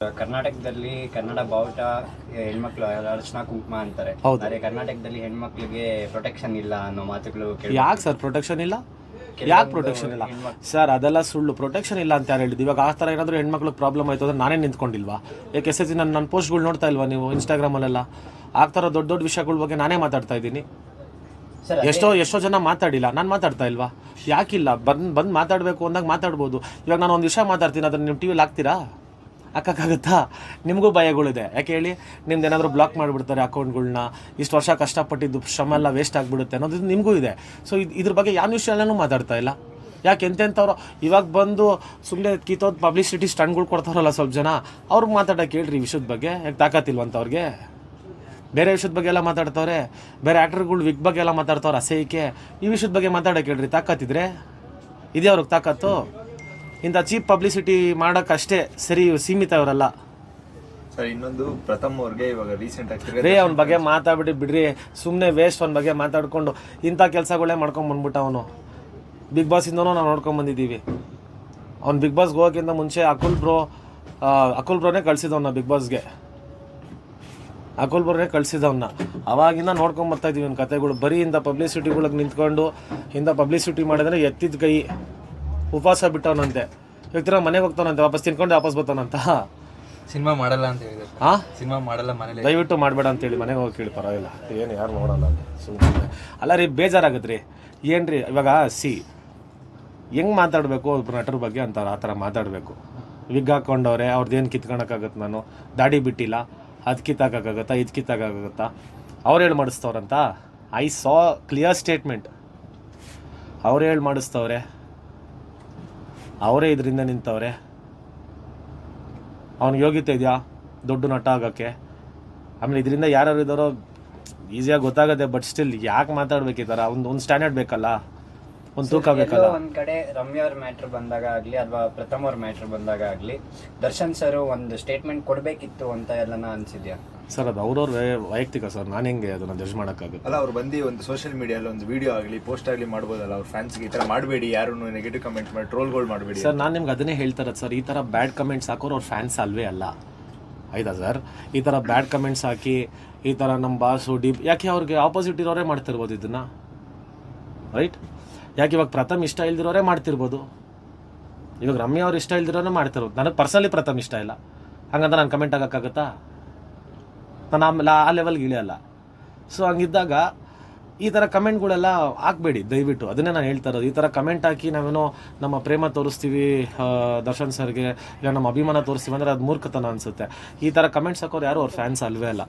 ಕರ್ನಾಟಕದಲ್ಲಿ ಕನ್ನಡ ಬಾವುಟ ಹೆಣ್ಮಕ್ಳು ಅರ್ಶನ ಕುಂಕುಮ ಅಂತಾರೆ. ಆದರೆ ಕರ್ನಾಟಕದಲ್ಲಿ ಹೆಣ್ಮಕ್ಳಿಗೆ ಪ್ರೊಟೆಕ್ಷನ್ ಇಲ್ಲ ಅನ್ನೋ ಮಾತುಗಳು ಯಾಕೆ ಸರ್ ಪ್ರೊಟೆಕ್ಷನ್ ಇಲ್ಲ? ಯಾಕೆ ಪ್ರೊಟೆಕ್ಷನ್ ಇಲ್ಲ ಸರ್? ಅದೆಲ್ಲ ಸುಳ್ಳು. ಪ್ರೊಟೆಕ್ಷನ್ ಇಲ್ಲ ಅಂತ ಯಾರು ಹೇಳಿದ್ದು? ಇವಾಗ ಆ ಥರ ಏನಾದರೂ ಹೆಣ್ಮಕ್ಳಿಗೆ ಪ್ರಾಬ್ಲಮ್ ಆಯಿತು ಅಂದ್ರೆ ನಾನೇ ನಿಂತ್ಕೊಂಡಿಲ್ವಾ? ಯಾಕೆ ಎಸ್ ನನ್ನ ಪೋಸ್ಟ್ಗಳು ನೋಡ್ತಾ ಇಲ್ವಾ ನೀವು ಇನ್ಸ್ಟಾಗ್ರಾಮಲ್ಲೆಲ್ಲ? ಆ ಥರ ದೊಡ್ಡ ದೊಡ್ಡ ವಿಷಯಗಳ ಬಗ್ಗೆ ನಾನೇ ಮಾತಾಡ್ತಾ ಇದ್ದೀನಿ. ಎಷ್ಟೋ ಜನ ಮಾತಾಡಿಲ್ಲ, ನಾನು ಮಾತಾಡ್ತಾ ಇಲ್ವಾ? ಯಾಕಿಲ್ಲ? ಬಂದು ಮಾತಾಡಬೇಕು ಅಂದಾಗ ಮಾತಾಡ್ಬೋದು. ಇವಾಗ ನಾನು ಒಂದು ವಿಷಯ ಮಾತಾಡ್ತೀನಿ, ಅದನ್ನು ನೀವು ಟಿ ವಿಲಿ ಹಾಕ್ತೀರಾ? ಹಾಕೋಕ್ಕಾಗತ್ತಾ? ನಿಮಗೂ ಭಯಗಳಿದೆ. ಯಾಕೆ ಹೇಳಿ? ನಿಮ್ದು ಏನಾದರೂ ಬ್ಲಾಕ್ ಮಾಡಿಬಿಡ್ತಾರೆ ಅಕೌಂಟ್ಗಳ್ನ, ಇಷ್ಟು ವರ್ಷ ಕಷ್ಟಪಟ್ಟಿದ್ದು ಶ್ರಮ ಎಲ್ಲ ವೇಸ್ಟ್ ಆಗಿಬಿಡುತ್ತೆ ಅನ್ನೋದು ನಿಮಗೂ ಇದೆ. ಸೊ ಇದ್ರ ಬಗ್ಗೆ ಯಾವ ವಿಷಯನೂ ಮಾತಾಡ್ತಾ ಇಲ್ಲ. ಯಾಕೆ ಎಂತೆಂಥವ್ರು ಇವಾಗ ಬಂದು ಸುಮ್ಮನೆ ಕಿತ್ತೋದು ಪಬ್ಲಿಸಿಟಿ ಸ್ಟಂಟ್ಗಳು ಕೊಡ್ತಾರಲ್ಲ ಸ್ವಲ್ಪ ಜನ, ಅವ್ರಿಗೆ ಮಾತಾಡೋಕೆ ಹೇಳ್ರಿ ಈ ವಿಷಯದ ಬಗ್ಗೆ. ಯಾಕೆ ತಾಕತ್ತಿಲ್ವಂತವ್ರಿಗೆ? ಬೇರೆ ವಿಷಯದ ಬಗ್ಗೆ ಎಲ್ಲ ಮಾತಾಡ್ತವ್ರೆ, ಬೇರೆ ಆ್ಯಕ್ಟರ್ಗಳು ವಿಗ್ ಬಗ್ಗೆ ಎಲ್ಲ ಮಾತಾಡ್ತವ್ರೆ ಅಸಹ್ಯಕ್ಕೆ. ಈ ವಿಷಯದ ಬಗ್ಗೆ ಮಾತಾಡೋಕೆ ಹೇಳ್ರಿ. ತಾಕತ್ತಿದ್ರೆ ಇದೇ ಅವ್ರಿಗೆ ತಾಕತ್ತು. ಇಂಥ ಚೀಪ್ ಪಬ್ಲಿಸಿಟಿ ಮಾಡೋಕ್ಕಷ್ಟೇ ಸರಿ ಸೀಮಿತ ಅವರಲ್ಲ ಸರ್. ಇನ್ನೊಂದು ಪ್ರಥಮ್ ಅವ್ರಿಗೆ ಇವಾಗ ರೀಸೆಂಟ್ ಆಗಿ ರೇ ಅವ್ನ ಬಗ್ಗೆ ಮಾತಾಡ್ಬಿಟ್ಟು ಬಿಡ್ರಿ, ಸುಮ್ಮನೆ ವೇಸ್ಟ್. ಅವ್ನ ಬಗ್ಗೆ ಮಾತಾಡ್ಕೊಂಡು ಇಂಥ ಕೆಲಸಗಳೇ ಮಾಡ್ಕೊಂಬಂದ್ಬಿಟ್ಟ ಅವನು. ಬಿಗ್ ಬಾಸಿಂದನೂ ನಾವು ನೋಡ್ಕೊಂಬಂದಿದ್ದೀವಿ. ಅವ್ನು ಬಿಗ್ ಬಾಸ್ಗೆ ಹೋಗೋಕ್ಕಿಂತ ಮುಂಚೆ ಅಕುಲ್ ಬ್ರೋನೇ ಕಳಿಸಿದವನ್ನ ಬಿಗ್ ಬಾಸ್ಗೆ. ಅಕುಲ್ ಬ್ರೋನೇ ಕಳಿಸಿದವನ್ನ ಅವಾಗಿಂದ ನೋಡ್ಕೊಂಬರ್ತಾಯಿದ್ದೀವಿ ಅವ್ನ ಕತೆಗಳು. ಬರೀ ಇಂಥ ಪಬ್ಲಿಸಿಟಿಗಳಿಗೆ ನಿಂತ್ಕೊಂಡು ಇಂಥ ಪಬ್ಲಿಸಿಟಿ ಮಾಡಿದ್ರೆ ಎತ್ತಿದ ಕೈ ಉಪವಾಸ ಬಿಟ್ಟವನಂತೆ. ಇವಾಗ ಮನೆಗೆ ಹೋಗ್ತಾನಂತೆ, ವಾಪಸ್ ತಿನ್ಕೊಂಡು ವಾಪಸ್ ಬರ್ತಾನಂತ. ಸಿನಿಮಾ ಮಾಡಲ್ಲ ಅಂತ ಹೇಳಿದ್ರು. ಹಾಂ, ಸಿನಿಮಾ ಮಾಡಲ್ಲ ಮನೇಲಿ, ದಯವಿಟ್ಟು ಮಾಡಬೇಡ ಅಂತೇಳಿ ಮನೆಗೆ ಹೋಗಿ ಕೇಳಿ. ಪರವಾಗಿಲ್ಲ, ಏನು ಯಾರು ನೋಡಲ್ಲ ಸುಮ್ಮನೆ. ಅಲ್ಲ ರೀ, ಬೇಜಾರಾಗತ್ತೆ ರೀ. ಏನು ರೀ ಇವಾಗ ಹೆಂಗೆ ಮಾತಾಡಬೇಕು ಒಬ್ಬರು ನಟರ ಬಗ್ಗೆ ಅಂತಾರೆ, ಆ ಥರ ಮಾತಾಡಬೇಕು. ವಿಗ್ ಹಾಕ್ಕೊಂಡವ್ರೆ, ಅವ್ರದ್ದೇನು ಕಿತ್ಕೊಳಕ್ಕಾಗತ್ತೆ? ನಾನು ದಾಡಿ ಬಿಟ್ಟಿಲ್ಲ, ಅದು ಕಿತ್ತಾಕಾಗತ್ತಾ, ಇದು ಕಿತ್ತಾಕಾಗತ್ತಾ? ಅವ್ರು ಹೇಳಿ ಮಾಡಿಸ್ತವ್ರಂತ. I saw clear statement. ಅವ್ರು ಹೇಳಿ ಮಾಡಿಸ್ತವ್ರೆ, ಅವರೇ ಇದರಿಂದ ನಿಂತವ್ರೆ. ಅವ್ನಿಗೆ ಯೋಗ್ಯತೆ ಇದೆಯಾ ದೊಡ್ಡ ನಟ ಆಗೋಕ್ಕೆ? ಆಮೇಲೆ ಇದರಿಂದ ಯಾರ್ಯಾರು ಇದ್ದಾರೋ ಈಸಿಯಾಗಿ ಗೊತ್ತಾಗುತ್ತೆ. ಬಟ್ ಸ್ಟಿಲ್ ಯಾಕೆ ಮಾತಾಡ್ಬೇಕು ಈ ಥರ? ಒಂದು ಸ್ಟ್ಯಾಂಡರ್ಡ್ ಬೇಕಲ್ಲ, ಒಂದು ತೂಕ ಬೇಕಲ್ಲ. ಒಂದು ಕಡೆ ರಮ್ಯಾ ಅವ್ರ ಮ್ಯಾಟ್ರ್ ಬಂದಾಗ ಆಗಲಿ ಅಥವಾ ಪ್ರಥಮ್ ಅವ್ರ ಮ್ಯಾಟ್ರ್ ಬಂದಾಗ ಆಗಲಿ ದರ್ಶನ್ ಸರ್ ಒಂದು ಸ್ಟೇಟ್ಮೆಂಟ್ ಕೊಡಬೇಕಿತ್ತು ಅಂತ ಎಲ್ಲನ ಅನ್ಸಿದ್ಯಾ ಸರ್? ಅದು ಅವ್ರವ್ರ ವೈಯಕ್ತಿಕ ಸರ್, ನಾನು ಹೆಂಗೆ ಅದನ್ನು ಜಡ್ಜ್ ಮಾಡೋಕ್ಕಾಗುತ್ತೆ? ಅಲ್ಲ, ಅವ್ರು ಬಂದು ಒಂದು ಸೋಷಿಯಲ್ ಮೀಡಿಯಲ್ಲಿ ಒಂದು ವಿಡಿಯೋ ಆಗಲಿ ಪೋಸ್ಟ್ ಆಗಲಿ ಮಾಡ್ಬೋದಲ್ಲ. ಅವ್ರ ಫ್ಯಾನ್ಸ್ಗೆ ಈ ಥರ ಮಾಡಬೇಡಿ, ಯಾರು ನೆಗೆಟಿವ್ ಕಮೆಂಟ್ ಮಾಡಿ ಟ್ರೋಲ್ಗಳು ಮಾಡಬೇಡಿ ಸರ್. ನಾನು ನಿಮ್ಗೆ ಅದನ್ನೇ ಹೇಳ್ತಾರದು ಸರ್. ಈ ಥರ ಬ್ಯಾಡ್ ಕಮೆಂಟ್ಸ್ ಹಾಕೋರು ಅವ್ರ ಫ್ಯಾನ್ಸ್ ಅಲ್ವೇ ಅಲ್ಲ, ಆಯ್ತಾ ಸರ್? ಈ ಥರ ಬ್ಯಾಡ್ ಕಮೆಂಟ್ಸ್ ಹಾಕಿ ಈ ಥರ ನಮ್ಮ ಬಾಸು ಯಾಕೆ ಅವ್ರಿಗೆ ಆಪೋಸಿಟ್ ಇರೋರೇ ಮಾಡ್ತಿರ್ಬೋದು ಇದನ್ನು, ರೈಟ್? ಯಾಕೆ ಇವಾಗ ಪ್ರಥಮ್ ಇಷ್ಟ ಇಲ್ದಿರೋರೇ ಮಾಡ್ತಿರ್ಬೋದು, ಇವಾಗ ರಮ್ಯಾ ಅವ್ರು ಇಷ್ಟ ಇಲ್ದಿರೋರೇ ಮಾಡ್ತಿರ್ಬೋದು. ನನಗೆ ಪರ್ಸನಲಿ ಪ್ರಥಮ್ ಇಷ್ಟ ಇಲ್ಲ, ಹಂಗಂತ ನಾನು ಕಮೆಂಟ್ ಆಗೋಕ್ಕಾಗತ್ತಾ? ನಾನು ಆಮೇಲೆ ಆ ಲೆವೆಲ್ಗೆ ಇಳಿಯಲ್ಲ. ಸೊ ಹಂಗಿದ್ದಾಗ ಈ ಥರ ಕಮೆಂಟ್ಗಳೆಲ್ಲ ಹಾಕ್ಬೇಡಿ ದಯವಿಟ್ಟು. ಅದನ್ನೇ ನಾನು ಹೇಳ್ತಾ ಇರೋದು. ಈ ಥರ ಕಮೆಂಟ್ ಹಾಕಿ ನಾವೇನೋ ನಮ್ಮ ಪ್ರೇಮ ತೋರಿಸ್ತೀವಿ ದರ್ಶನ್ ಸರ್ಗೆ, ಇಲ್ಲ ನಮ್ಮ ಅಭಿಮಾನ ತೋರಿಸ್ತೀವಿ ಅಂದರೆ ಅದು ಮೂರ್ಖತನ ಅನಿಸುತ್ತೆ. ಈ ಥರ ಕಮೆಂಟ್ಸ್ ಹಾಕೋರು ಯಾರು ಅವ್ರ ಫ್ಯಾನ್ಸ್ ಅಲ್ವೇ ಅಲ್ಲ.